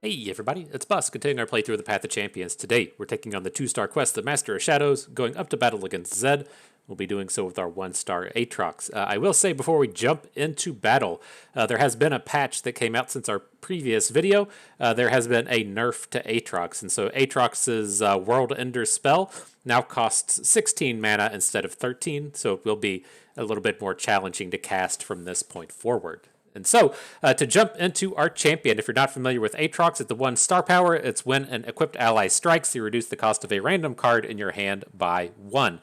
Hey everybody, it's Bus, continuing our playthrough of the Path of Champions. Today, we're taking on the 2-star quest, the Master of Shadows, going up to battle against Zed. We'll be doing so with our 1-star Aatrox. I will say before we jump into battle, there has been a patch that came out since our previous video. There has been a nerf to Aatrox, and so Aatrox's World Ender spell now costs 16 mana instead of 13, so it will be a little bit more challenging to cast from this point forward. And so, to jump into our champion, if you're not familiar with Aatrox, at the 1 star power, it's when an equipped ally strikes, you reduce the cost of a random card in your hand by 1.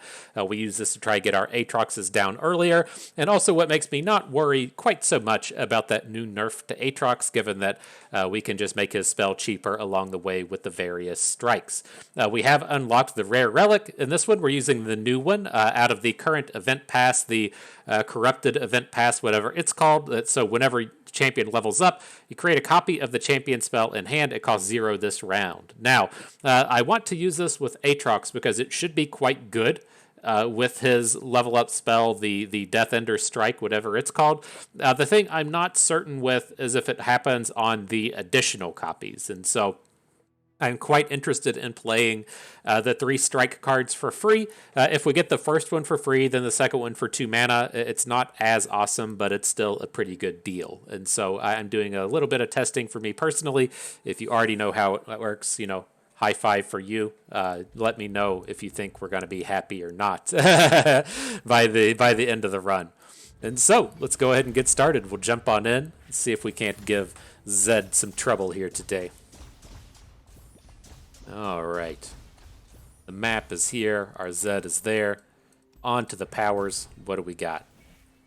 We use this to try to get our Aatroxes down earlier, and also what makes me not worry quite so much about that new nerf to Aatrox, given that we can just make his spell cheaper along the way with the various strikes. We have unlocked the rare relic. In this one, we're using the new one out of the current event pass, the corrupted event pass, whatever it's called. So whenever champion levels up, you create a copy of the champion spell in hand. It costs 0 this round. Now, I want to use this with Aatrox because it should be quite good. With his level up spell, the Death Ender Strike, whatever it's called. The thing I'm not certain with is if it happens on the additional copies. And so I'm quite interested in playing the 3 strike cards for free. If we get the first one for free, then the second one for 2 mana. It's not as awesome, but it's still a pretty good deal. And so I'm doing a little bit of testing for me personally. If you already know how it works, high five for you. Let me know if you think we're going to be happy or not by the end of the run. And so let's go ahead and get started. We'll jump on in and see if we can't give Zed some trouble here today. All right. The map is here. Our Zed is there. On to the powers. What do we got?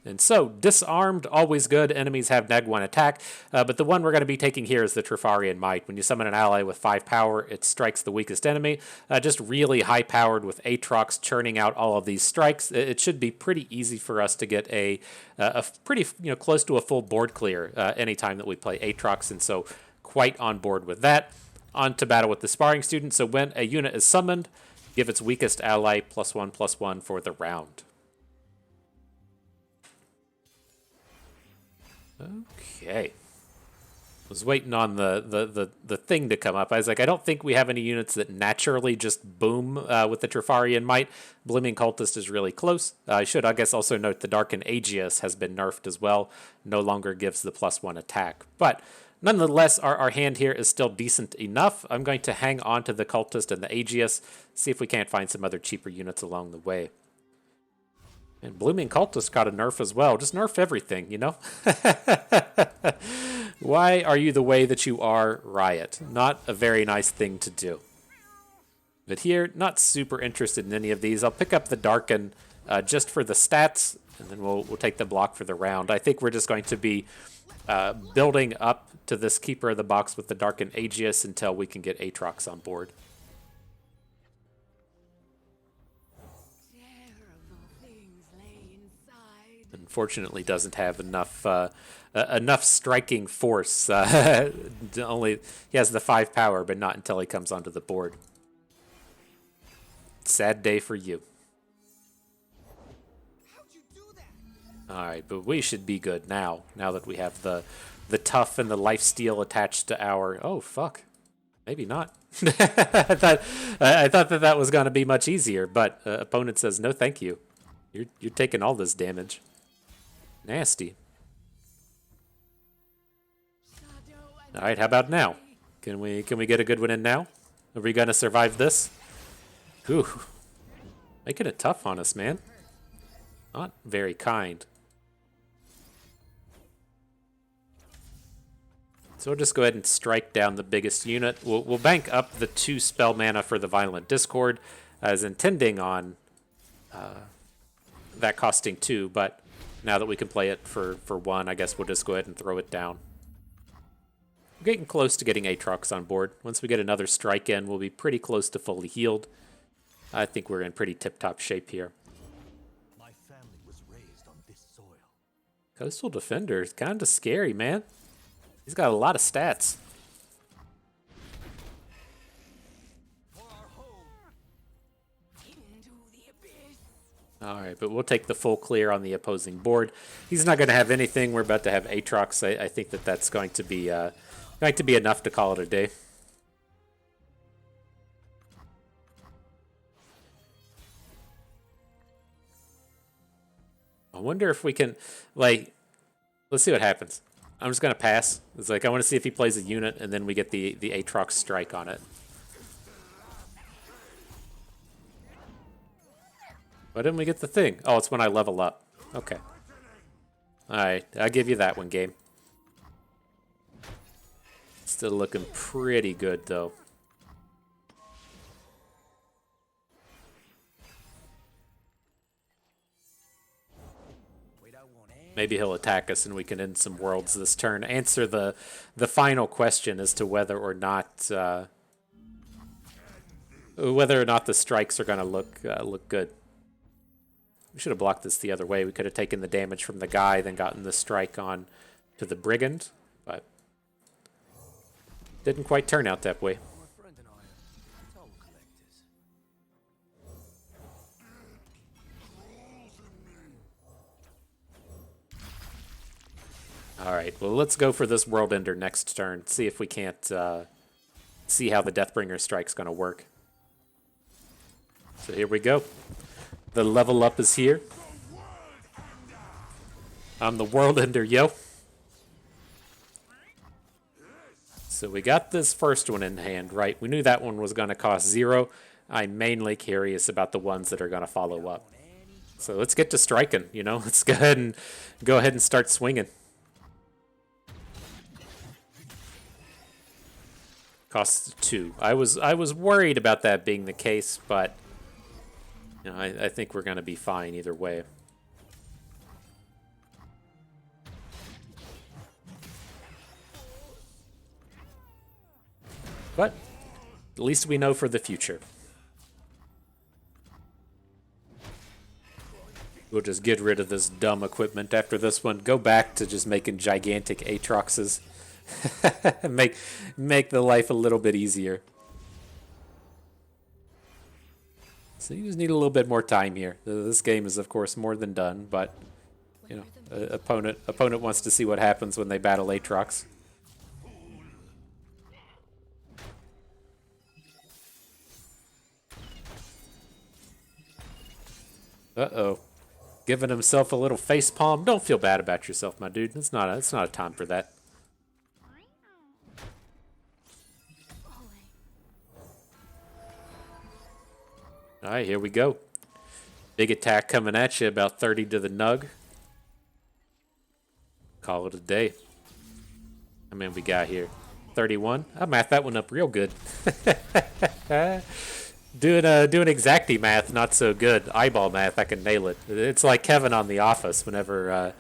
And so, disarmed, always good. Enemies have neg 1 attack, but the one we're going to be taking here is the Trifarian Might. When you summon an ally with 5 power, it strikes the weakest enemy. Just really high-powered with Aatrox churning out all of these strikes. It should be pretty easy for us to get a pretty, close to a full board clear anytime that we play Aatrox, and so quite on board with that. On to battle with the Sparring Student. So when a unit is summoned, give its weakest ally +1/+1 for the round. Okay. Was waiting on the thing to come up. I was like, I don't think we have any units that naturally just boom with the Trifarian Might. Blooming Cultist is really close. I should, I guess, also note the Darkened Aegis has been nerfed as well. No longer gives the +1 attack. But nonetheless, our hand here is still decent enough. I'm going to hang on to the Cultist and the Aegis, see if we can't find some other cheaper units along the way. And Blooming Cultist got a nerf as well. Just nerf everything, Why are you the way that you are, Riot? Not a very nice thing to do. But here, not super interested in any of these. I'll pick up the Darken just for the stats, and then we'll take the block for the round. I think we're just going to be building up to this Keeper of the Box with the Darkened Aegis until we can get Aatrox on board. Unfortunately, doesn't have enough striking force. Only he has the 5 power, but not until he comes onto the board. Sad day for you. All right, but we should be good now. Now that we have the tough and the lifesteal attached to our. Oh fuck, maybe not. I thought that was going to be much easier, but opponent says no, thank you. You're taking all this damage. Nasty. All right, how about now? Can we get a good one in now? Are we gonna survive this? Whew. Making it tough on us, man. Not very kind. So we'll just go ahead and strike down the biggest unit. We'll bank up the 2 spell mana for the Violent Discord, as intending on that costing 2, but now that we can play it for 1, I guess we'll just go ahead and throw it down. We're getting close to getting Aatrox on board. Once we get another strike in, we'll be pretty close to fully healed. I think we're in pretty tip-top shape here. My family was raised on this soil. Coastal Defender is kind of scary, man. He's got a lot of stats. All right, but we'll take the full clear on the opposing board. He's not going to have anything. We're about to have Aatrox. I think that's going to be Going to be enough to call it a day. I wonder if we can, like, let's see what happens. I'm just going to pass. It's like, I want to see if he plays a unit, and then we get the Aatrox strike on it. Why didn't we get the thing? Oh, it's when I level up. Okay. Alright, I'll give you that one, game. Still looking pretty good, though. Maybe he'll attack us and we can end some worlds this turn. Answer the final question as to whether or not the strikes are going to look good. We should have blocked this the other way. We could have taken the damage from the guy, then gotten the strike on to the brigand, but didn't quite turn out that way. All right, well, let's go for this World Ender next turn. See if we can't see how the Deathbringer strike's going to work. So here we go. The level up is here. I'm the World Ender, yo. So we got this first one in hand, right? We knew that one was going to cost 0. I'm mainly curious about the ones that are going to follow up. So let's get to striking, you know? Let's go ahead and start swinging. Costs 2. I was worried about that being the case, but you know, I think we're going to be fine either way. But at least we know for the future. We'll just get rid of this dumb equipment after this one. Go back to just making gigantic Aatroxes. make the life a little bit easier. So you just need a little bit more time here. This game is, of course, more than done, but you know, opponent wants to see what happens when they battle Aatrox. Uh-oh. Giving himself a little face palm. Don't feel bad about yourself, my dude. It's not a time for that. All right, here we go. Big attack coming at you, about 30 to the nug. Call it a day. How many we got here? 31. I mathed that one up real good. Doing exacty math, not so good. Eyeball math, I can nail it. It's like Kevin on The Office. Whenever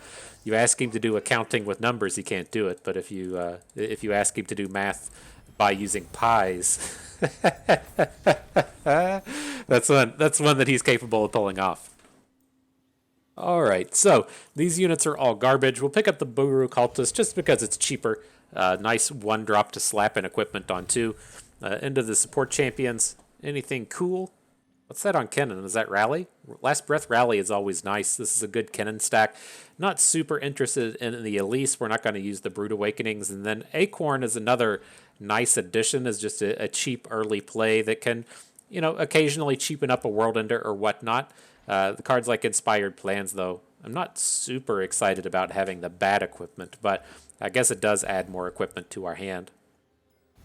you ask him to do accounting with numbers, he can't do it. But if you ask him to do math by using pies, that's one that he's capable of pulling off. All right, so these units are all garbage. We'll pick up the Buru Cultist just because it's cheaper. Nice one drop to slap in equipment onto. Into the support champions. Anything cool? What's that on Kennen? Is that Rally? Last Breath Rally is always nice. This is a good Kennen stack. Not super interested in the Elise. We're not going to use the Brood Awakenings. And then Acorn is another nice addition. Is just a cheap early play that can, you know, occasionally cheapen up a World Ender or whatnot. The cards like Inspired Plans, though, I'm not super excited about having the bad equipment, but I guess it does add more equipment to our hand.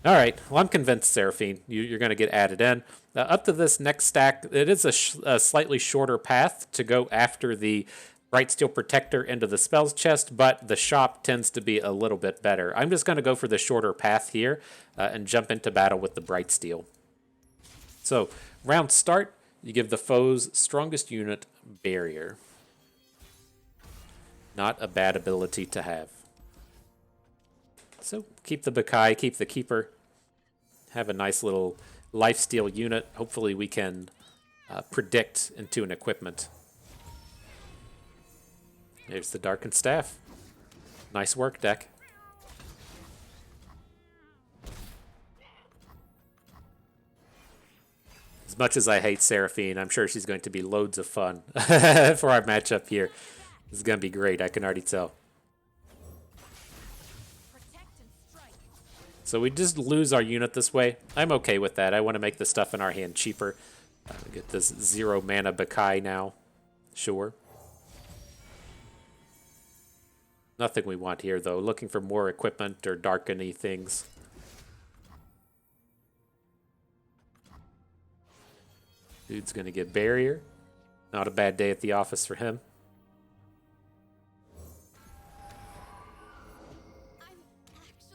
All right, well, I'm convinced, Seraphine, you're going to get added in. Up to this next stack, it is a slightly shorter path to go after the Brightsteel Protector into the spells chest, but the shop tends to be a little bit better. I'm just going to go for the shorter path here and jump into battle with the Brightsteel. So, round start, you give the foe's strongest unit Barrier. Not a bad ability to have. So, keep the Bakai, keep the Keeper. Have a nice little lifesteal unit. Hopefully we can predict into an equipment. There's the Darkened Staff. Nice work, deck. As much as I hate Seraphine, I'm sure she's going to be loads of fun for our matchup here. This is going to be great, I can already tell. So we just lose our unit this way. I'm okay with that. I want to make the stuff in our hand cheaper. Get this 0 mana Bakai now. Sure. Nothing we want here, though. Looking for more equipment or darkeny things. Dude's going to get barrier. Not a bad day at the office for him.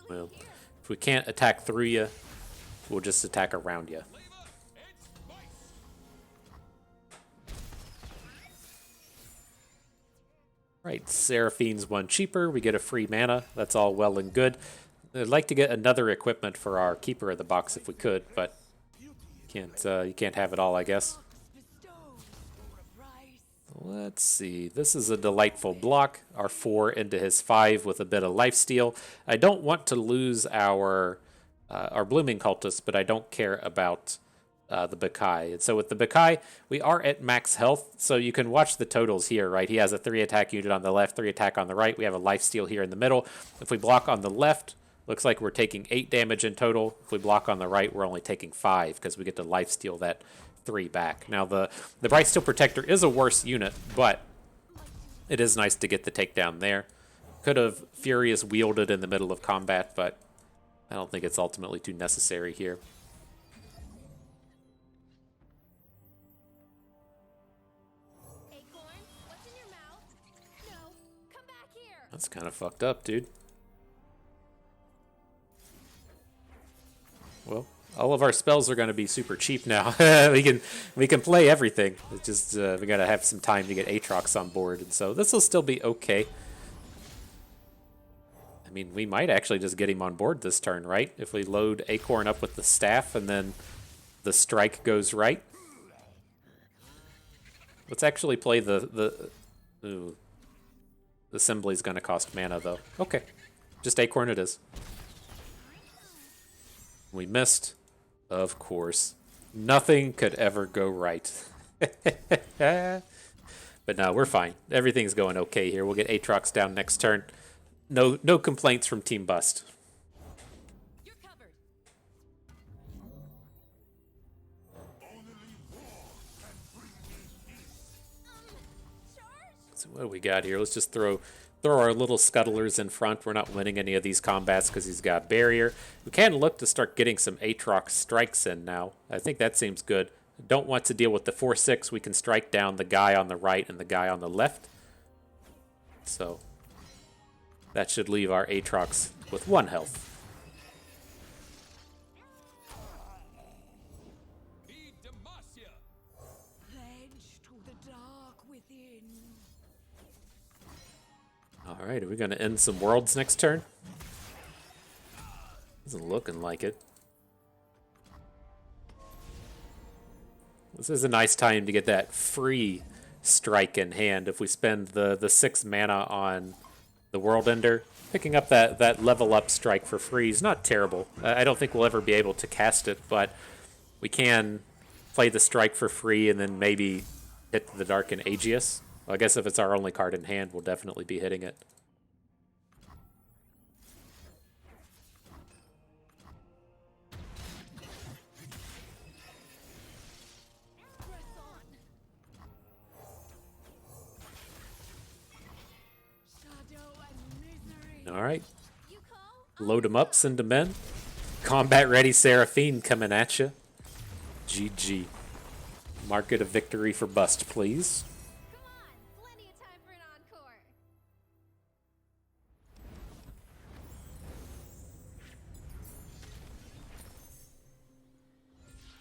Well, if we can't attack through you, we'll just attack around you. Right, Seraphine's one cheaper. We get a free mana. That's all well and good. I'd like to get another equipment for our keeper of the box if we could, but you can't have it all, I guess. Let's see. This is a delightful block. Our 4 into his 5 with a bit of lifesteal. I don't want to lose our blooming cultist, but I don't care about the Bakai. And so with the Bakai, we are at max health, so you can watch the totals here, right? He has a 3 attack unit on the left, 3 attack on the right. We have a lifesteal here in the middle. If we block on the left, looks like we're taking 8 damage in total. If we block on the right, we're only taking 5 because we get to lifesteal that 3 back. Now the Brightsteel Protector is a worse unit, but it is nice to get the takedown there. Could have Furious wielded in the middle of combat, but I don't think it's ultimately too necessary here. That's kind of fucked up, dude. Well, all of our spells are going to be super cheap now. we can play everything. It's just we got to have some time to get Aatrox on board, and so this will still be okay. I mean, we might actually just get him on board this turn, right? If we load Acorn up with the staff and then the strike goes right. Let's actually play the assembly's going to cost mana, though. Okay. Just Acorn it is. We missed. Of course. Nothing could ever go right. But no, we're fine. Everything's going okay here. We'll get Aatrox down next turn. No complaints from Team Bust. You're covered. So what do we got here? Let's just throw our little scuttlers in front. We're not winning any of these combats because he's got barrier. We can look to start getting some Aatrox strikes in now. I think that seems good. Don't want to deal with the 4/6. We can strike down the guy on the right and the guy on the left. So that should leave our Aatrox with 1 health. All right, are we going to end some worlds next turn? Isn't looking like it. This is a nice time to get that free strike in hand. If we spend the 6 mana on the World Ender, picking up that level up strike for free is not terrible. I don't think we'll ever be able to cast it, but we can play the strike for free and then maybe hit the Dark and Aegeus. Well, I guess if it's our only card in hand, we'll definitely be hitting it. All right. Load them up, send them in. Combat ready Seraphine coming at you. GG. Mark it a victory for Bust, please. Come on, plenty of time for an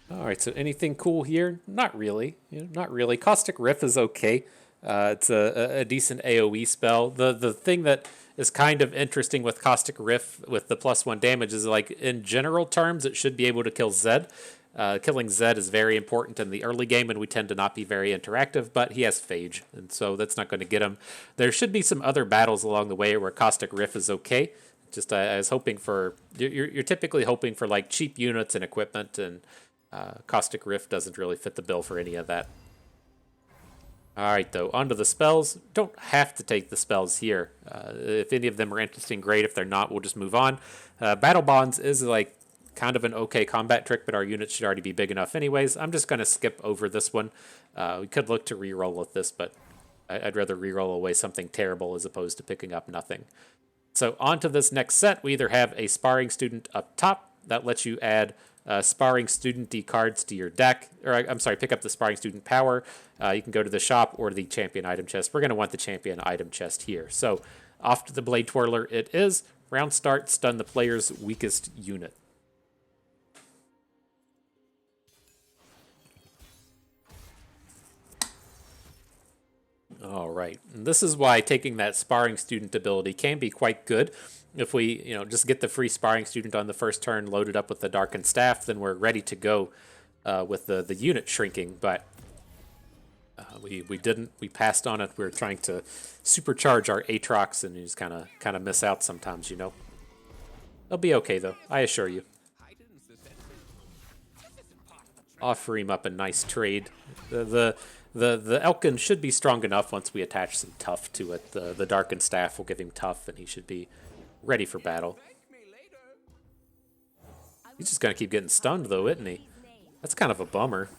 encore. All right, so anything cool here? Not really. Not really. Caustic Riff is okay. It's a decent AoE spell. The thing that is kind of interesting with Caustic Riff with the +1 damage is, like, in general terms, it should be able to kill Zed. Killing Zed is very important in the early game, and we tend to not be very interactive, but he has Phage, and so that's not going to get him. There should be some other battles along the way where Caustic Riff is okay. Just I was hoping for... You're typically hoping for, like, cheap units and equipment, and Caustic Riff doesn't really fit the bill for any of that. All right, though, onto the spells. Don't have to take the spells here. If any of them are interesting, great. If they're not, we'll just move on. Battle Bonds is like kind of an okay combat trick, but our units should already be big enough anyways. I'm just going to skip over this one. We could look to reroll with this, but I'd rather reroll away something terrible as opposed to picking up nothing. So on to this next set, we either have a Sparring Student up top that lets you add Sparring Student D cards to your deck, or I'm sorry, pick up the Sparring Student power. You can go to the shop or the Champion item chest. We're going to want the Champion item chest here. So off to the Blade Twirler it is. Round start, stun the player's weakest unit. All right, and this is why taking that Sparring Student ability can be quite good. If we, just get the free Sparring Student on the first turn, loaded up with the Darkened Staff, then we're ready to go with the unit shrinking. But we didn't. We passed on it. We were trying to supercharge our Aatrox, and you just kind of miss out sometimes, They'll be okay though, I assure you. Offer him up a nice trade. The Elkin should be strong enough once we attach some tough to it. The Darkened Staff will give him tough, and he should be ready for battle. He's just going to keep getting stunned, though, isn't he? That's kind of a bummer.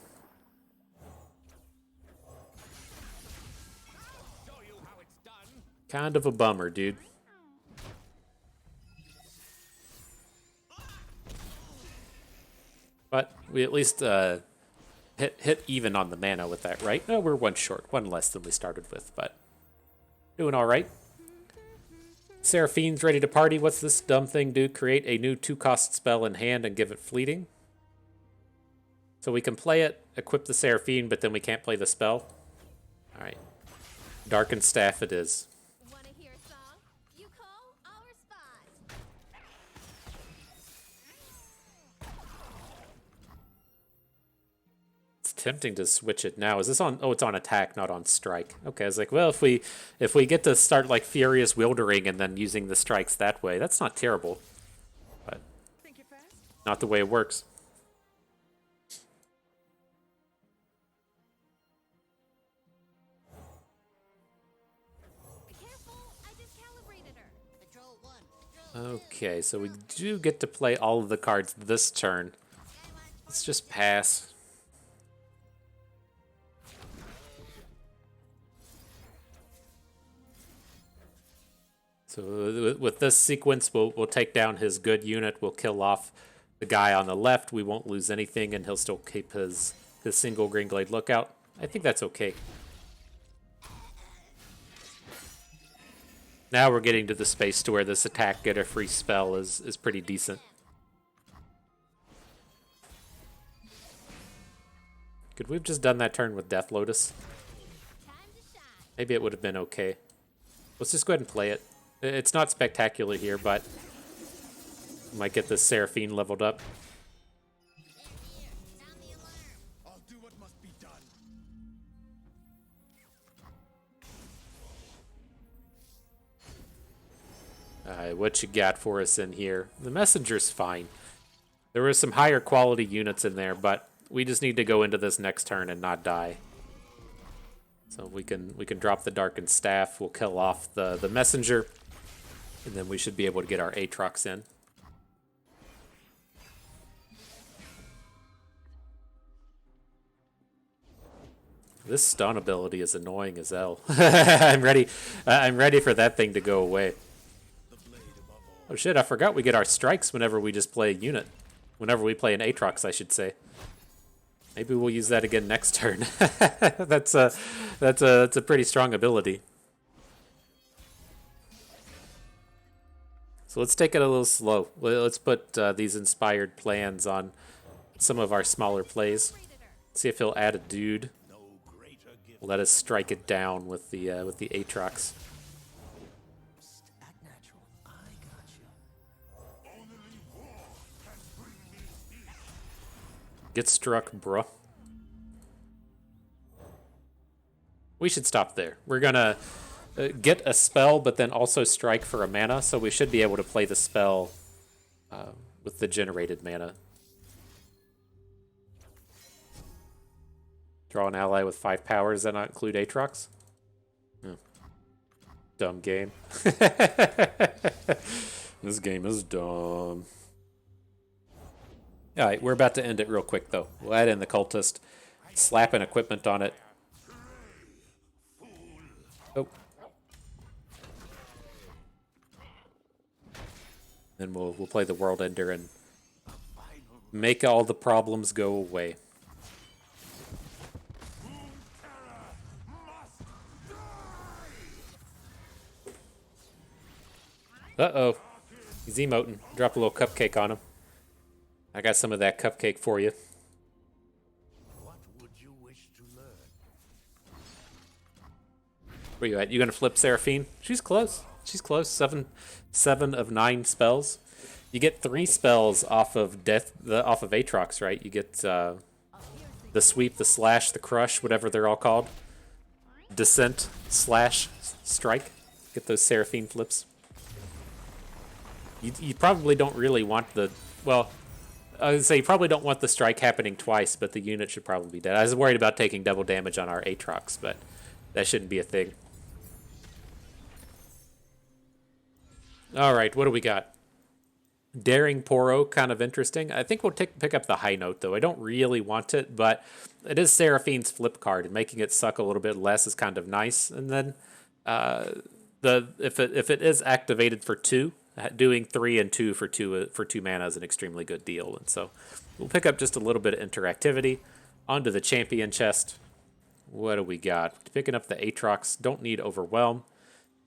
Kind of a bummer, dude. But we at least hit even on the mana with that, right? No, we're one short, one less than we started with, but doing all right. Seraphine's ready to party. What's this dumb thing do? Create a new 2-cost spell in hand and give it fleeting. So we can play it, equip the Seraphine, but then we can't play the spell. All right. Darkened Staff it is. Wanna hear a song? You call, I'll respond. It's tempting to switch it now. Is this on? Oh, it's on attack, not on strike. Okay, I was like, well, if we get to start like Furious Wildering and then using the strikes that way, that's not terrible. But not the way it works. Careful, I just calibrated her. Patrol 1. Patrol 2. Okay, so we do get to play all of the cards this turn. Let's just pass. So with this sequence, we'll take down his good unit. We'll kill off the guy on the left. We won't lose anything, and he'll still keep his single Green Glade Lookout. I think that's okay. Now we're getting to the space to where this attack, get a free spell is pretty decent. Could we have just done that turn with Death Lotus? Time to shine. Maybe it would have been okay. Let's just go ahead and play it. It's not spectacular here, but we might get this Seraphine leveled up. Here, sound the alarm. I'll do what must be done. Alright, what you got for us in here? The Messenger's fine. There were some higher quality units in there, but we just need to go into this next turn and not die. So we can drop the Darkened Staff. We'll kill off the Messenger, and then we should be able to get our Aatrox in. This stun ability is annoying as hell. I'm ready for that thing to go away. Oh shit, I forgot we get our strikes whenever we just play a unit. Whenever we play an Aatrox, I should say. Maybe we'll use that again next turn. That's a pretty strong ability. So let's take it a little slow. Let's put these inspired plans on some of our smaller plays. See if he'll add a dude. No greater gift. Let us strike it down with the Aatrox. Act natural. I got you. Get struck, bruh. We should stop there. We're gonna get a spell, but then also strike for a mana, so we should be able to play the spell with the generated mana. Draw an ally with 5 power. Does that not include Aatrox? No. Dumb game. This game is dumb. Alright, we're about to end it real quick, though. We'll add in the cultist. Slap an equipment on it. Oh. Then we'll play the World Ender and make all the problems go away. Uh-oh. He's emoting. Drop a little cupcake on him. I got some of that cupcake for you. What would you wish to learn? Where you at? You gonna flip Seraphine? She's close. She's close. Seven of 9 spells. You get 3 spells off of off of Aatrox, right? You get the sweep, the slash, the crush, whatever they're all called. Descent, slash, strike. Get those Seraphine flips. You probably don't really want the, well, I would say you probably don't want the strike happening twice, but the unit should probably be dead. I was worried about taking double damage on our Aatrox, but that shouldn't be a thing. All right, what do we got? Daring Poro, kind of interesting. I think we'll pick up the high note, though. I don't really want it, but it is Seraphine's flip card, and making it suck a little bit less is kind of nice. And then if it is activated for 2, doing 3 and 2 for 2 mana is an extremely good deal. And so we'll pick up just a little bit of interactivity. Onto the champion chest. What do we got? Picking up the Aatrox. Don't need Overwhelm.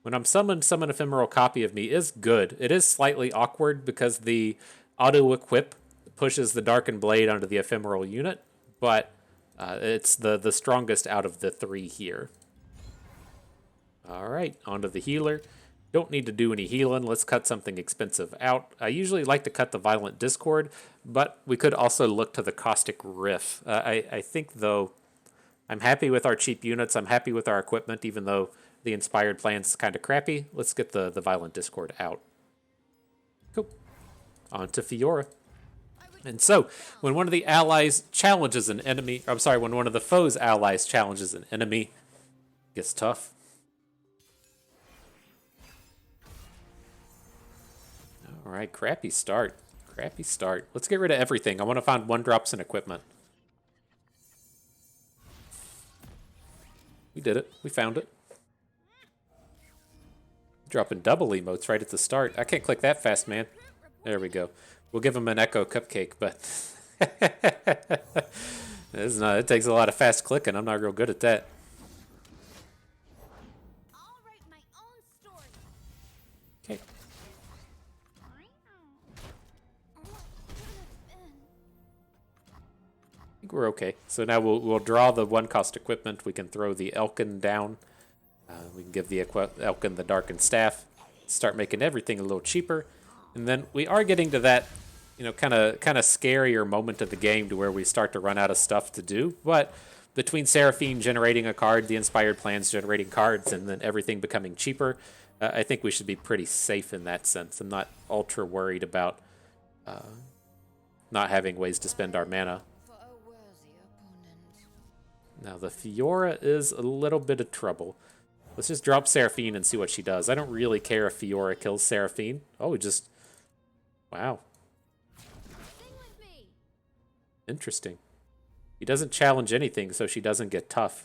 When I'm summoned, summon Ephemeral Copy of Me is good. It is slightly awkward because the auto-equip pushes the Darkened Blade onto the Ephemeral unit, but it's the strongest out of the 3 here. All right, onto the healer. Don't need to do any healing. Let's cut something expensive out. I usually like to cut the Violent Discord, but we could also look to the Caustic Riff. I think, though, I'm happy with our cheap units. I'm happy with our equipment, even though the Inspired Plans is kind of crappy. Let's get the Violent Discord out. Cool. On to Fiora. And so, when one of the allies challenges an enemy, I'm sorry, when one of the foe's allies challenges an enemy, it gets tough. All right, crappy start. Crappy start. Let's get rid of everything. I want to find 1-drops and equipment. We did it. We found it. Dropping double emotes right at the start. I can't click that fast, man. There we go. We'll give him an Echo Cupcake, but it takes a lot of fast clicking. I'm not real good at that. I'll write my own story. Okay. I think we're okay. So now we'll draw the 1-cost equipment. We can throw the Elkin down. We can give the Elkin the Darkened Staff. Start making everything a little cheaper. And then we are getting to that, kind of scarier moment of the game to where we start to run out of stuff to do. But between Seraphine generating a card, the Inspired Plans generating cards, and then everything becoming cheaper, I think we should be pretty safe in that sense. I'm not ultra worried about not having ways to spend our mana. Now the Fiora is a little bit of trouble. Let's just drop Seraphine and see what she does. I don't really care if Fiora kills Seraphine. Oh, just... Wow. Sing with me. Interesting. He doesn't challenge anything, so she doesn't get tough.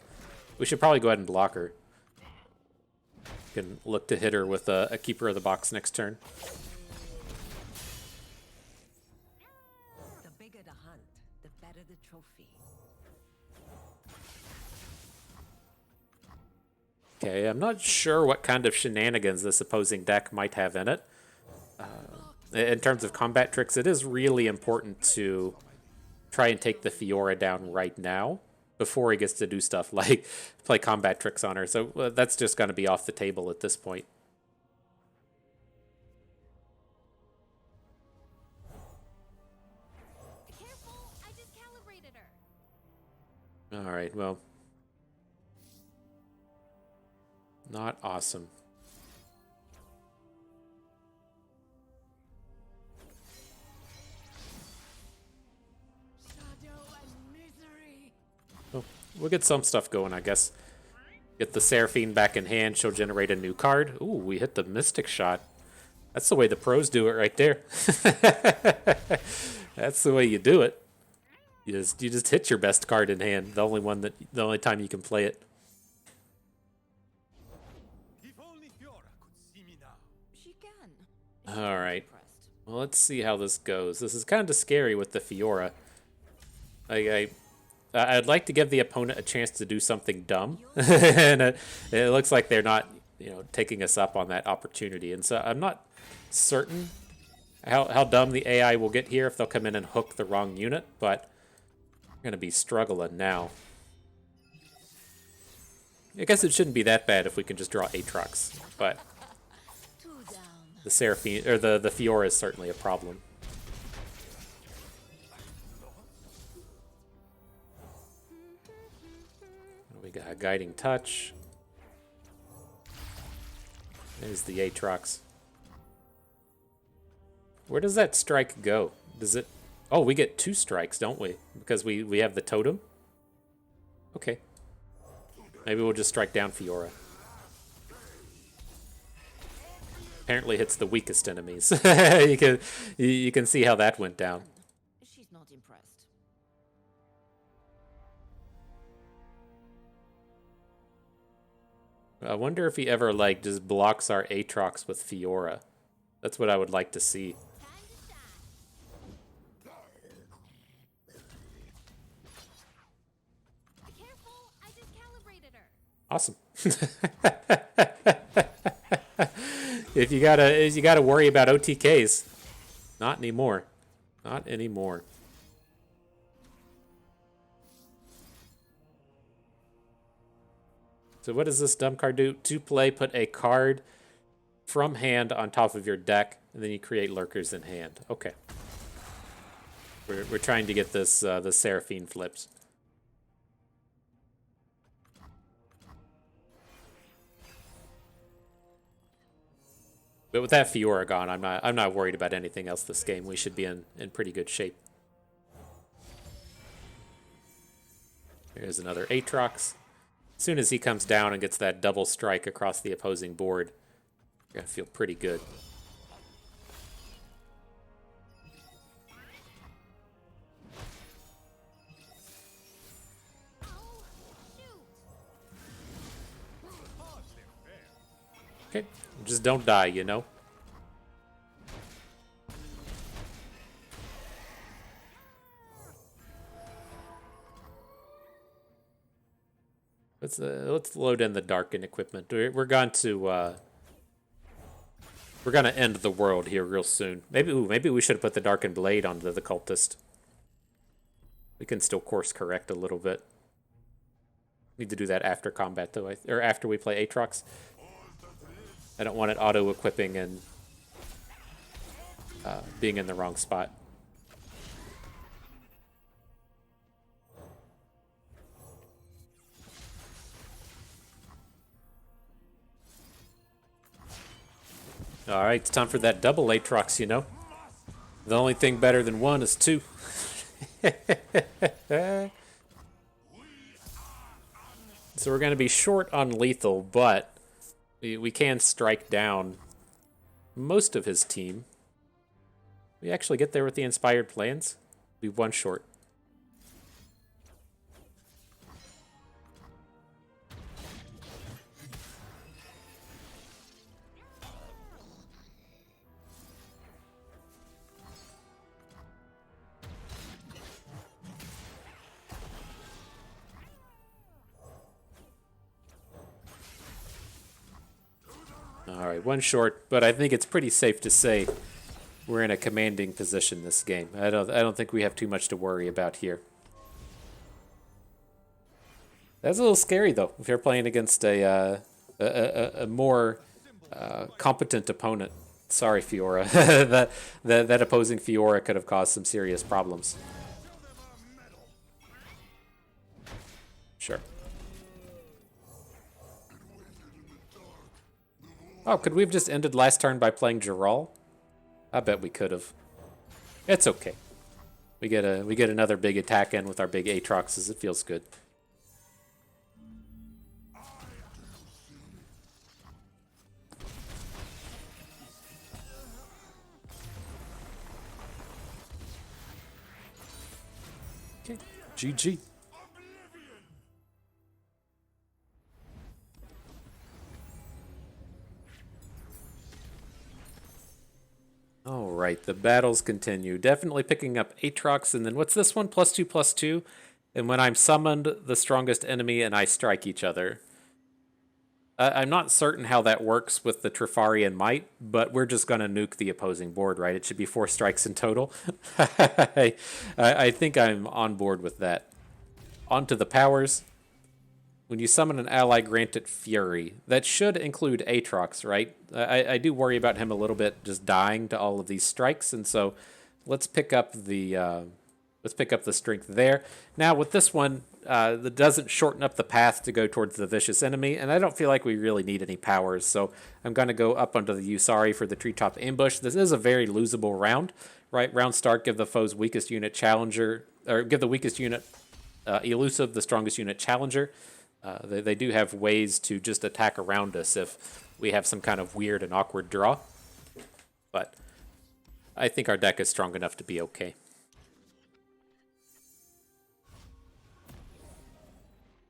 We should probably go ahead and block her. Can look to hit her with a Keeper of the Box next turn. The bigger the hunt, the better the trophy. Okay, I'm not sure what kind of shenanigans this opposing deck might have in it. In terms of combat tricks, it is really important to try and take the Fiora down right now before he gets to do stuff like play combat tricks on her. So that's just going to be off the table at this point. Careful, I just calibrated her. All right, well, not awesome. Shadow and misery. Oh, we'll get some stuff going, I guess. Get the Seraphine back in hand. She'll generate a new card. Ooh, we hit the Mystic Shot. That's the way the pros do it right there. That's the way you do it. You just hit your best card in hand. The only time you can play it. If only Fiora could see me now. She can. All right. Well, let's see how this goes. This is kind of scary with the Fiora. I'd like to give the opponent a chance to do something dumb, and it looks like they're not, taking us up on that opportunity. And so I'm not certain how dumb the AI will get here if they'll come in and hook the wrong unit, but I'm gonna be struggling now. I guess it shouldn't be that bad if we can just draw Aatrox, but the Seraphine or the Fiora is certainly a problem. We got a Guiding Touch. There's the Aatrox. Where does that strike go? Does it... Oh, we get 2 strikes, don't we? Because we have the totem? Okay. Maybe we'll just strike down Fiora. Apparently hits the weakest enemies. you can see how that went down. She's not impressed. I wonder if he ever, just blocks our Aatrox with Fiora. That's what I would like to see. Careful, I just calibrated her. Awesome. If you gotta worry about OTKs, not anymore. Not anymore. So what does this dumb card do? To play, put a card from hand on top of your deck, and then you create lurkers in hand. Okay. We're trying to get this the Seraphine flips. But with that Fiora gone, I'm not worried about anything else this game. We should be in pretty good shape. Here's another Aatrox. As soon as he comes down and gets that double strike across the opposing board, you're gonna feel pretty good. Oh, shoot. Okay, just don't die, you know? Let's load in the Darken equipment. We're going to end the world here real soon. Maybe we should have put the Darken Blade onto the Cultist. We can still course correct a little bit. Need to do that after combat though, or after we play Aatrox. I don't want it auto equipping and being in the wrong spot. Alright, it's time for that double Aatrox, you know? The only thing better than 1 is 2. So we're going to be short on lethal, but we can strike down most of his team. We actually get there with the Inspired Plans. Be 1 short. Alright, 1 short, but I think it's pretty safe to say we're in a commanding position this game. I don't think we have too much to worry about here. That's a little scary though, if you're playing against a more competent opponent. Sorry, Fiora. that opposing Fiora could have caused some serious problems. Sure. Oh, could we have just ended last turn by playing Geralt? I bet we could have. It's okay. We get another big attack in with our big Aatroxes. It feels good. Okay, GG. All right, the battles continue. Definitely picking up Aatrox, and then what's this one? +2/+2. And when I'm summoned, the strongest enemy and I strike each other. I'm not certain how that works with the Trifarian Might, but we're just going to nuke the opposing board, right? It should be 4 strikes in total. I think I'm on board with that. On to the powers. When you summon an ally, grant it Fury. That should include Aatrox, right? I do worry about him a little bit just dying to all of these strikes, and so let's pick up the strength there. Now with this one, that doesn't shorten up the path to go towards the vicious enemy, and I don't feel like we really need any powers, so I'm going to go up onto the Usari for the treetop ambush. This is a very losable round, right? Round start, give the foe's weakest unit challenger, or give the weakest unit elusive, the strongest unit challenger. They do have ways to just attack around us if we have some kind of weird and awkward draw. But I think our deck is strong enough to be okay.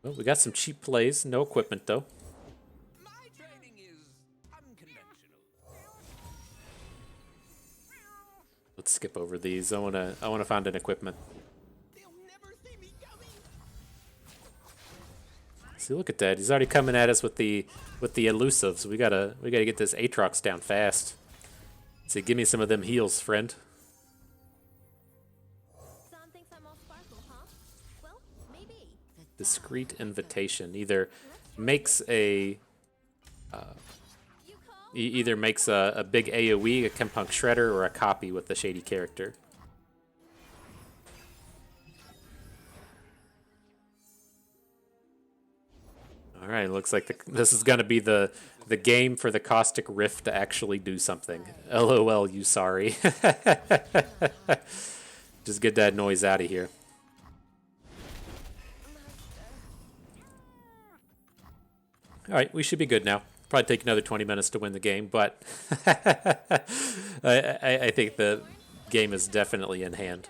Well, we got some cheap plays, no equipment though. My training is unconventional. Let's skip over these. I wanna find an equipment. They'll never see me coming. See, look at that. He's already coming at us with the elusives. We gotta get this Aatrox down fast. See, give me some of them heals, friend. Some thinks I'm all sparkle, huh? Well, maybe. Discreet invitation either makes a You call? either makes a big AoE, a Kempunk Shredder, or a copy with the shady character. All right, looks like this is gonna be the game for the Caustic Rift to actually do something. LOL, you sorry. Just get that noise out of here. All right, we should be good now. Probably take another 20 minutes to win the game, but I think the game is definitely in hand.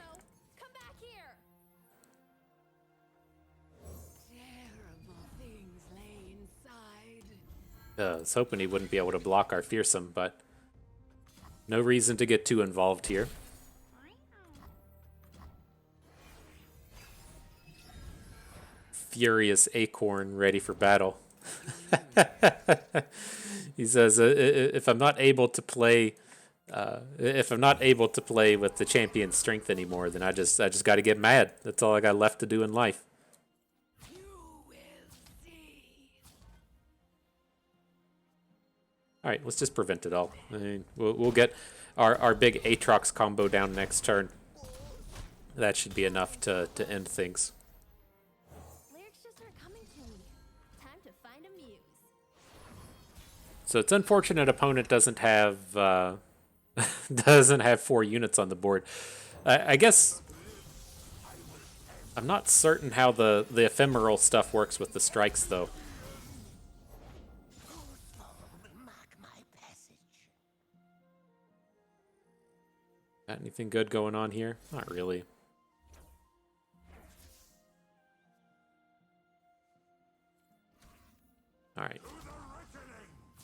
Come back here. Terrible things lay inside. I was hoping he wouldn't be able to block our fearsome, but no reason to get too involved here. Furious Acorn ready for battle. He says, "If I'm not able to play, with the champion strength anymore, then I just got to get mad. That's all I got left to do in life." You will see. All right, let's just prevent it all. I mean, we'll get our big Aatrox combo down next turn. That should be enough to end things. Lyrics just aren't coming to me. Time to find a muse. So it's unfortunate opponent doesn't have 4 units on the board. I guess I'm not certain how the ephemeral stuff works with the strikes though. Mark my passage. Got anything good going on here? Not really. All right.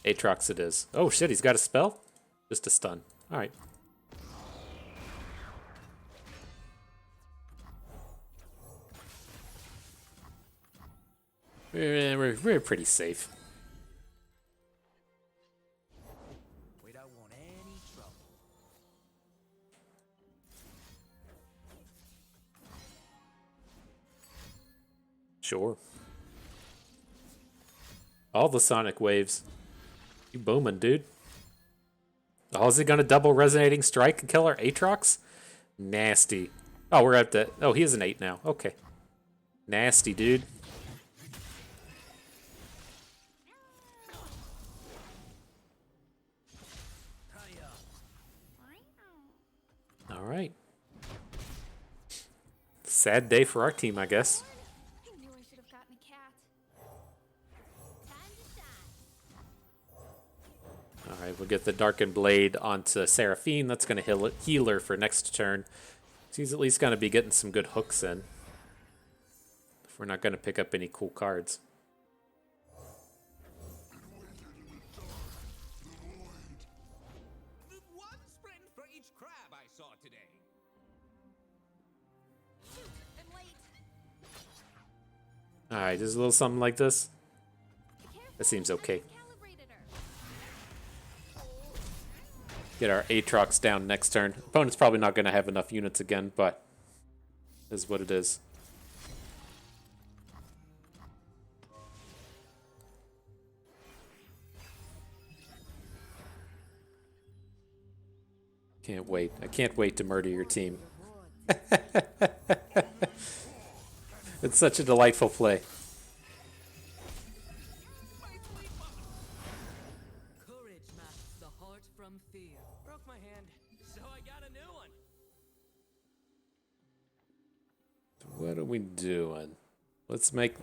Aatrox it is. Oh shit, he's got a spell? Just a stun. All right. We're pretty safe. We don't want any trouble. Sure. All the sonic waves. You booming, dude. Oh, is he gonna double resonating strike and kill our Aatrox? Nasty. Oh, we're at the. Oh, he is an 8 now. Okay. Nasty, dude. All right. Sad day for our team, I guess. I knew I should have gotten a cat. Time to shine. All right, we'll get the Darkened Blade onto Seraphine. That's going to heal her for next turn. She's at least going to be getting some good hooks in. we're not going to pick up any cool cards. One sprint for each crab I saw today. I'm late. Alright, just a little something like this. Careful, That seems okay. I calibrated her. Get our Aatrox down next turn. Opponent's probably not going to have enough units again, but is what it is. Can't wait. I can't wait to murder your team. It's such a delightful play. Courage masks the heart from fear. Broke my hand, so I got a new one. What are we doing? Let's make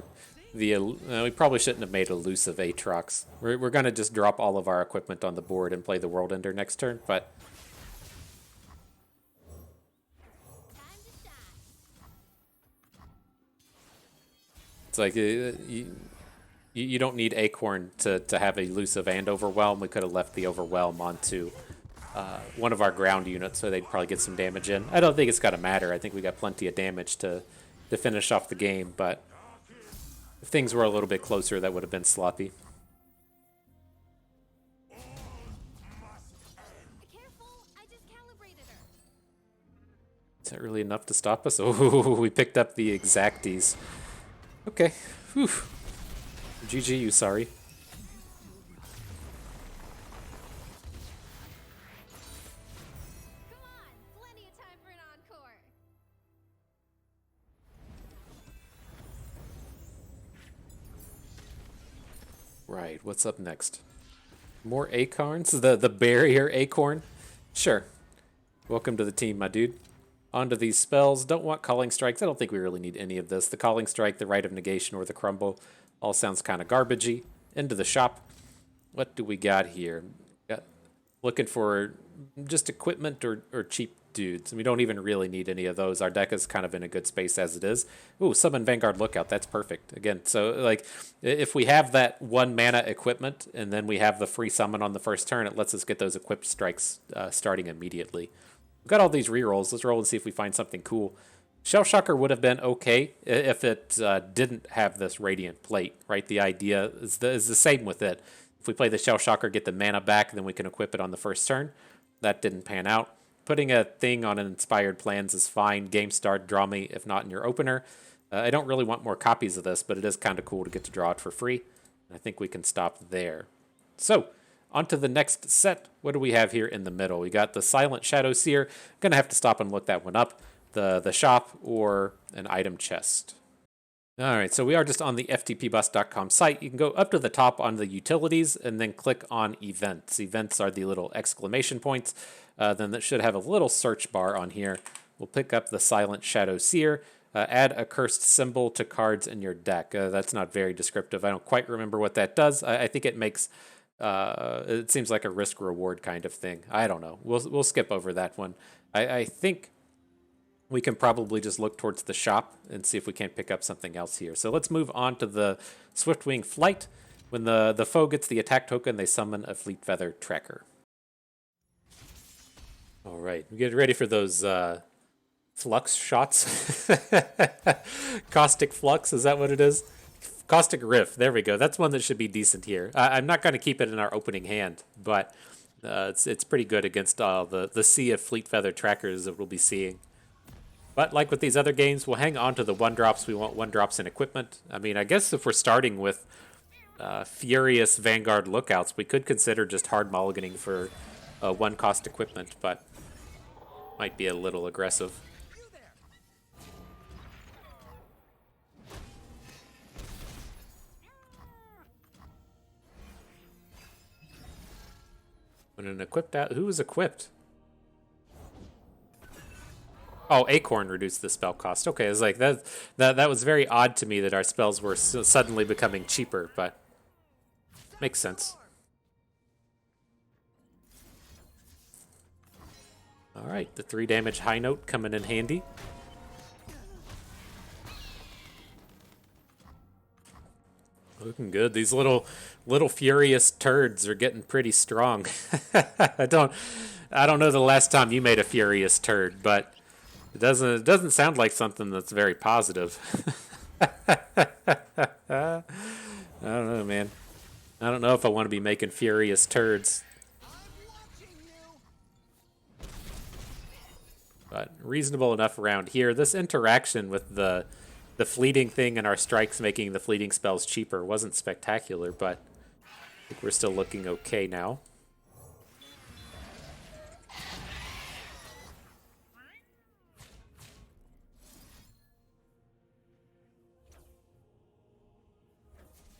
the... we probably shouldn't have made elusive Aatrox. We're going to just drop all of our equipment on the board and play the World Ender next turn, but... Time to shine. It's like you don't need Acorn to have elusive and overwhelm. We could have left the overwhelm onto one of our ground units, so they'd probably get some damage in. I don't think it's got to matter. I think we got plenty of damage to finish off the game, but if things were a little bit closer, that would have been sloppy. Careful, I just calibrated her. Is that really enough to stop us? Oh, we picked up the exacties. Okay. Whew. GG, you sorry. Come on, plenty of time for an encore. Right, what's up next? More acorns? The barrier acorn? Sure. Welcome to the team, my dude. Onto these spells. Don't want Calling Strikes. I don't think we really need any of this. The Calling Strike, the Rite of Negation, or the Crumble all sounds kind of garbagey. Into the shop. What do we got here? Looking for just equipment or cheap dudes. We don't even really need any of those. Our deck is kind of in a good space as it is. Ooh, Summon Vanguard Lookout. That's perfect. Again, so like if we have that 1 mana equipment and then we have the free summon on the first turn, it lets us get those equipped strikes starting immediately. We've got all these rerolls. Let's roll and see if we find something cool. Shell Shocker would have been okay if it didn't have this Radiant Plate, right? The idea is the same with it. If we play the Shell Shocker, get the mana back, then we can equip it on the first turn. That didn't pan out. Putting a thing on an Inspired Plans is fine. Game start, draw me, if not in your opener. I don't really want more copies of this, but it is kind of cool to get to draw it for free. I think we can stop there. So, on to the next set. What do we have here in the middle? We got the Silent Shadow Seer. I'm going to have to stop and look that one up. The shop or an item chest. All right, so we are just on the ftpbus.com site. You can go up to the top on the utilities and then click on events. Events are the little exclamation points. Then that should have a little search bar on here. We'll pick up the Silent Shadow Seer. Add a cursed symbol to cards in your deck. That's not very descriptive. I don't quite remember what that does. I think it makes... it seems like a risk-reward kind of thing. I don't know. We'll skip over that one. I think... we can probably just look towards the shop and see if we can't pick up something else here. So let's move on to the Swiftwing Flight. When the foe gets the attack token, they summon a Fleet Feather Tracker. All right, we get ready for those flux shots. Caustic Flux, is that what it is? Caustic Rift, there we go. That's one that should be decent here. I'm not going to keep it in our opening hand, but it's pretty good against the sea of Fleet Feather Trackers that we'll be seeing. But like with these other games, we'll hang on to the 1-drops. We want 1-drops in equipment. I mean, I guess if we're starting with Furious Vanguard Lookouts, we could consider just hard mulliganing for 1-cost equipment, but might be a little aggressive. When an equipped out, who was equipped? Oh, Acorn reduced the spell cost. Okay, it's like that was very odd to me that our spells were suddenly becoming cheaper, but makes sense. All right, the 3 damage high note coming in handy. Looking good. These little furious turds are getting pretty strong. I don't know the last time you made a furious turd, but it doesn't sound like something that's very positive. I don't know, man. I don't know if I want to be making furious turds. But reasonable enough around here. This interaction with the fleeting thing and our strikes making the fleeting spells cheaper wasn't spectacular, but I think we're still looking okay now.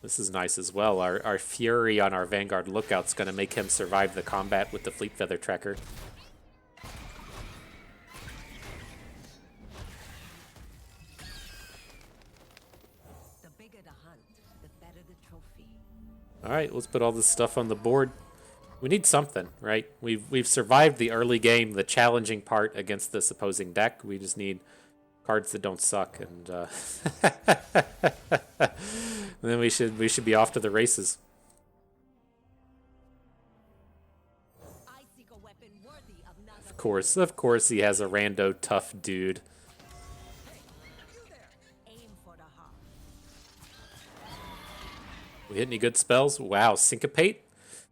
This is nice as well. Our Fury on our Vanguard Lookout's going to make him survive the combat with the Fleet Feather Tracker. The bigger the hunt, the better the trophy. All right, let's put all this stuff on the board. We need something, right? We've survived the early game, the challenging part against this opposing deck. We just need cards that don't suck, and then we should be off to the races. I seek a weapon worthy of Of course, he has a rando tough dude. aim for the heart. We hit any good spells? Wow, Syncopate?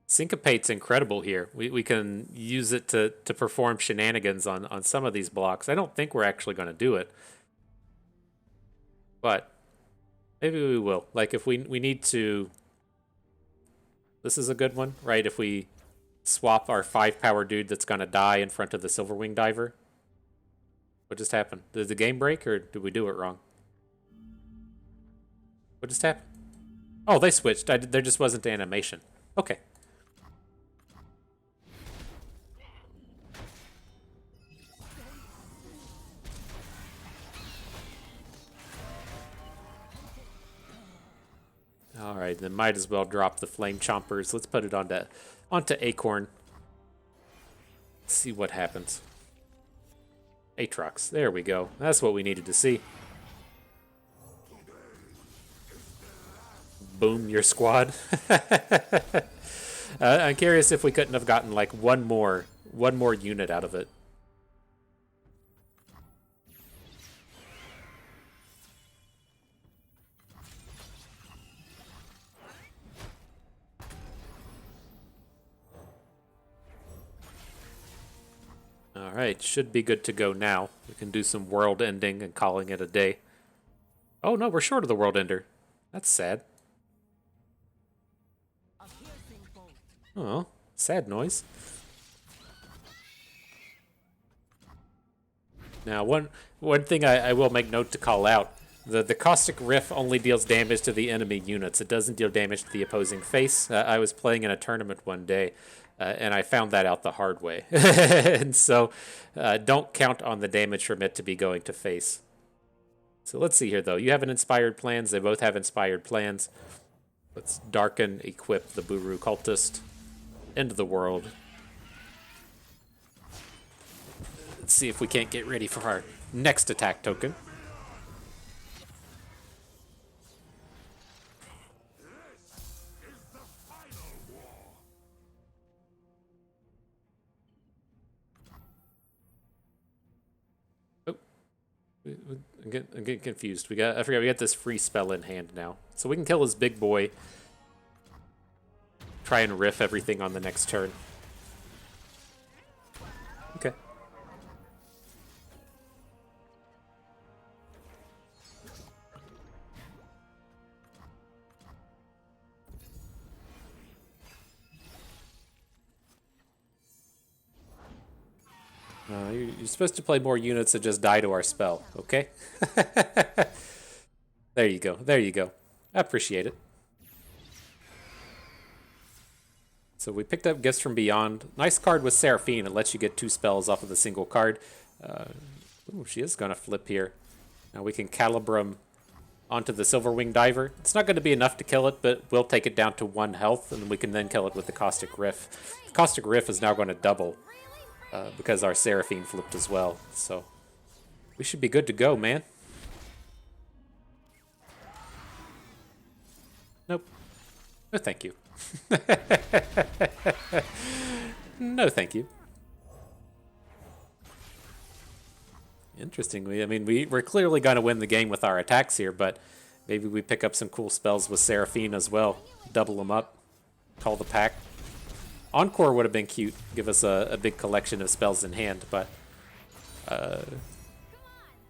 Syncopate's incredible here. We can use it to perform shenanigans on some of these blocks. I don't think we're actually going to do it. But maybe we will. Like, if we need to... This is a good one, right? If we swap our 5-power dude that's going to die in front of the Silverwing Diver. What just happened? Did the game break, or did we do it wrong? What just happened? Oh, they switched. There just wasn't animation. Okay. All right, then might as well drop the Flame Chompers. Let's put it onto Acorn. Let's see what happens. Aatrox. There we go. That's what we needed to see. Boom, your squad. I'm curious if we couldn't have gotten like one more unit out of it. Alright, should be good to go now. We can do some world ending and calling it a day. Oh no, we're short of the world ender. That's sad. Oh, sad noise. Now, one thing I will make note to call out. The Caustic Rift only deals damage to the enemy units. It doesn't deal damage to the opposing face. I was playing in a tournament one day, and I found that out the hard way. And so, don't count on the damage from it to be going to face. So let's see here, though. You have an Inspired Plans. They both have Inspired Plans. Let's darken, equip the Buru Cultist. End of the world. Let's see if we can't get ready for our next attack token. I'm getting confused. I forgot we got this free spell in hand now. So we can kill his big boy. Try and riff everything on the next turn. Okay. You're supposed to play more units that just die to our spell, okay? There you go. There you go. I appreciate it. So we picked up Gifts from Beyond. Nice card with Seraphine. It lets you get 2 spells off of a single card. Ooh, she is going to flip here. Now we can Calibrum onto the Silverwing Diver. It's not going to be enough to kill it, but we'll take it down to 1 health, and we can then kill it with the Caustic Rift. The Caustic Rift is now going to double because our Seraphine flipped as well. So we should be good to go, man. Nope. No, thank you. No, thank you. Interestingly, I mean, we're clearly going to win the game with our attacks here, but maybe we pick up some cool spells with Seraphine as well. Double them up. Call the pack. Encore would have been cute. Give us a big collection of spells in hand, but Come on,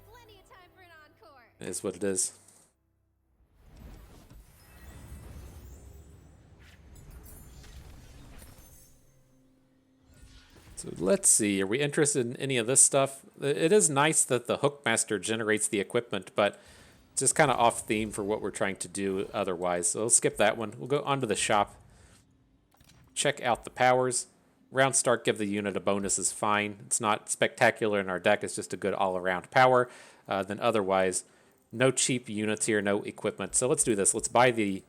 plenty of time for an encore. it is what it is. So let's see, are we interested in any of this stuff? It is nice that the Hookmaster generates the equipment, but it's just kind of off theme for what we're trying to do otherwise. So we'll skip that one. We'll go on to the shop. Check out the powers. Round start, give the unit a bonus is fine. It's not spectacular in our deck, it's just a good all-around power. Then otherwise, no cheap units here, no equipment. So let's do this. Let's buy the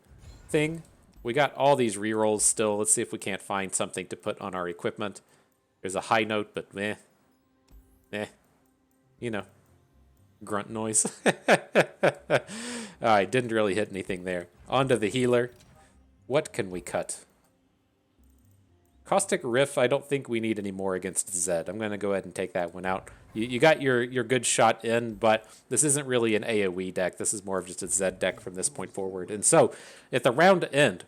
thing. We got all these rerolls still. Let's see if we can't find something to put on our equipment. There's a high note, but meh. You know, grunt noise. Alright, didn't really hit anything there. On to the healer. What can we cut? Caustic Riff, I don't think we need any more against Zed. I'm going to go ahead and take that one out. You got your good shot in, but this isn't really an AoE deck. This is more of just a Zed deck from this point forward. And so, at the round end,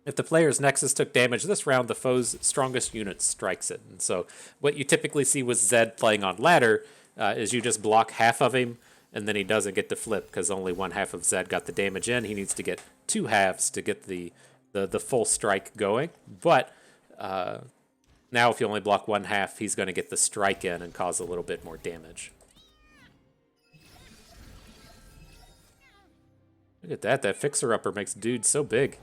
if the player's Nexus took damage this round, the foe's strongest unit strikes it. And so what you typically see with Zed playing on ladder is you just block half of him, and then he doesn't get to flip because only one half of Zed got the damage in. He needs to get two halves to get the full strike going. But now if you only block one half, he's going to get the strike in and cause a little bit more damage. Look at that. That fixer-upper makes dude so big.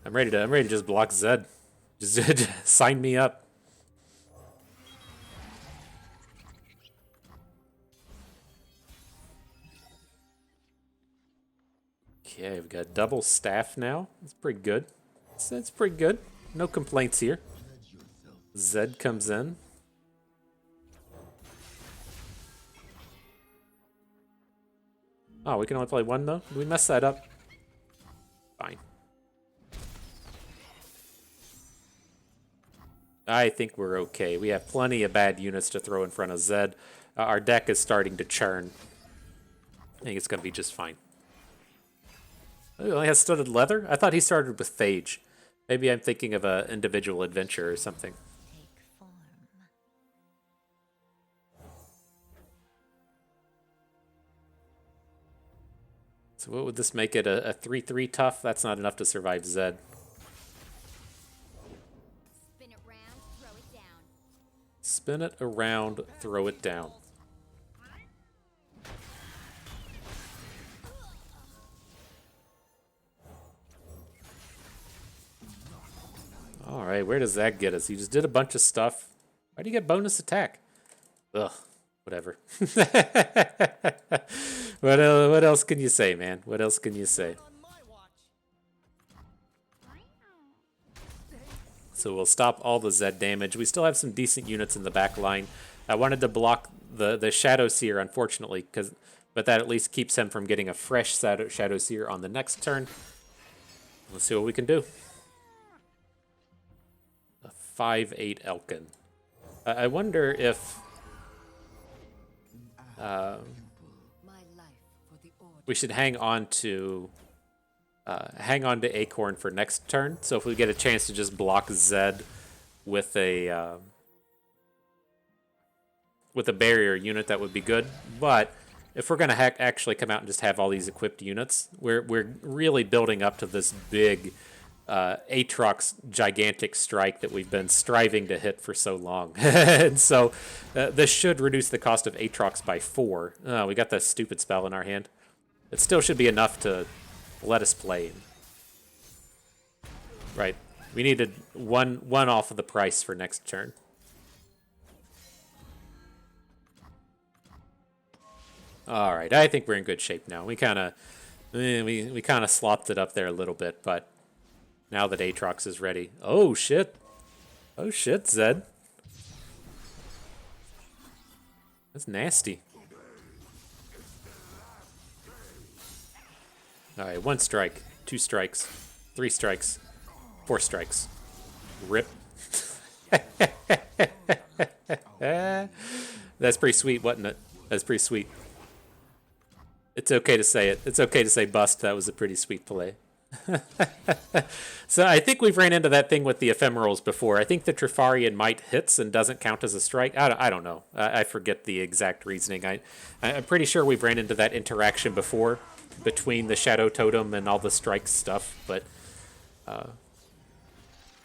I'm ready to just block Zed. Just sign me up. Okay, we've got double staff now. That's pretty good. That's pretty good. No complaints here. Zed comes in. Oh, we can only play one though? Did we mess that up? Fine. I think we're okay. We have plenty of bad units to throw in front of Zed. Our deck is starting to churn. I think it's going to be just fine. Oh, he only has studded leather? I thought he started with Phage. Maybe I'm thinking of an individual adventure or something. Take form. So what would this make it? A 3/3 tough? That's not enough to survive Zed. Spin it round, throw it down. Spin it around, throw it down. Alright, where does that get us? He just did a bunch of stuff. Why do you get bonus attack? Ugh, whatever. What else can you say, man? What else can you say? So we'll stop all the Zed damage. We still have some decent units in the back line. I wanted to block the Shadow Seer, unfortunately, but that at least keeps him from getting a fresh Shadow Seer on the next turn. Let's see what we can do. A 5/8 Elkin. I wonder if My life for the order. we should hang on to Acorn for next turn. So if we get a chance to just block Zed with a barrier unit, that would be good. But if we're gonna actually come out and just have all these equipped units, we're really building up to this big Aatrox gigantic strike that we've been striving to hit for so long. And so this should reduce the cost of Aatrox by 4. We got that stupid spell in our hand. It still should be enough to let us play. Right. We needed one off of the price for next turn. All right, I think we're in good shape now. We kind of we kind of slopped it up there a little bit, but now that Aatrox is ready. Oh shit. Oh shit, Zed. That's nasty. All right, one strike. 2 strikes, 3 strikes, 4 strikes. Rip. That's pretty sweet, wasn't it? That's pretty sweet. It's okay to say it. It's okay to say bust. That was a pretty sweet play. So I think we've ran into that thing with the ephemerals before. I think the Trifarian might hits and doesn't count as a strike. I don't know. I forget the exact reasoning. I'm pretty sure we've ran into that interaction before between the Shadow Totem and all the strike stuff, but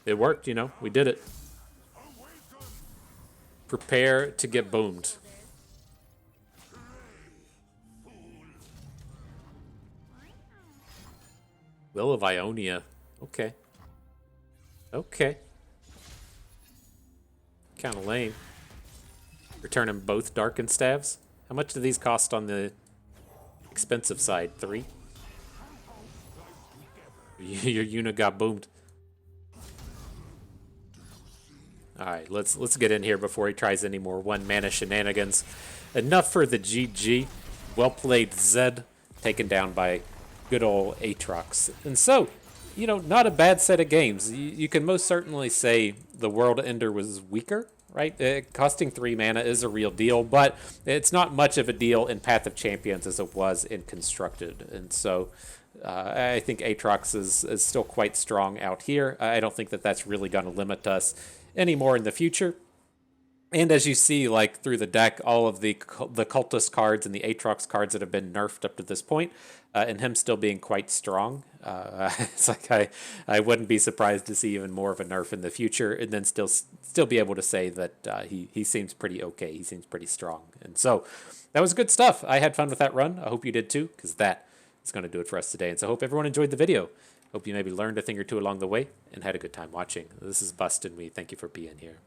it worked, you know. We did it. Prepare to get boomed. Will of Ionia. Okay. Okay. Kind of lame. Returning both Darkened Staves. How much do these cost on the expensive side? 3? Your unit got boomed. Alright, let's get in here before he tries any more 1-mana shenanigans. Enough for the GG. Well played, Zed. Taken down by good old Aatrox. And so, you know, not a bad set of games. You can most certainly say the World Ender was weaker, right? Costing 3 mana is a real deal, but it's not much of a deal in Path of Champions as it was in Constructed. And so I think Aatrox is still quite strong out here. I don't think that that's really going to limit us anymore in the future. And as you see, like, through the deck, all of the Cultist cards and the Aatrox cards that have been nerfed up to this point, and him still being quite strong, it's like I wouldn't be surprised to see even more of a nerf in the future, and then still be able to say that he seems pretty okay. He seems pretty strong. And so that was good stuff. I had fun with that run. I hope you did too, because that is going to do it for us today. And so I hope everyone enjoyed the video. Hope you maybe learned a thing or two along the way and had a good time watching. This is Bust, and we thank you for being here.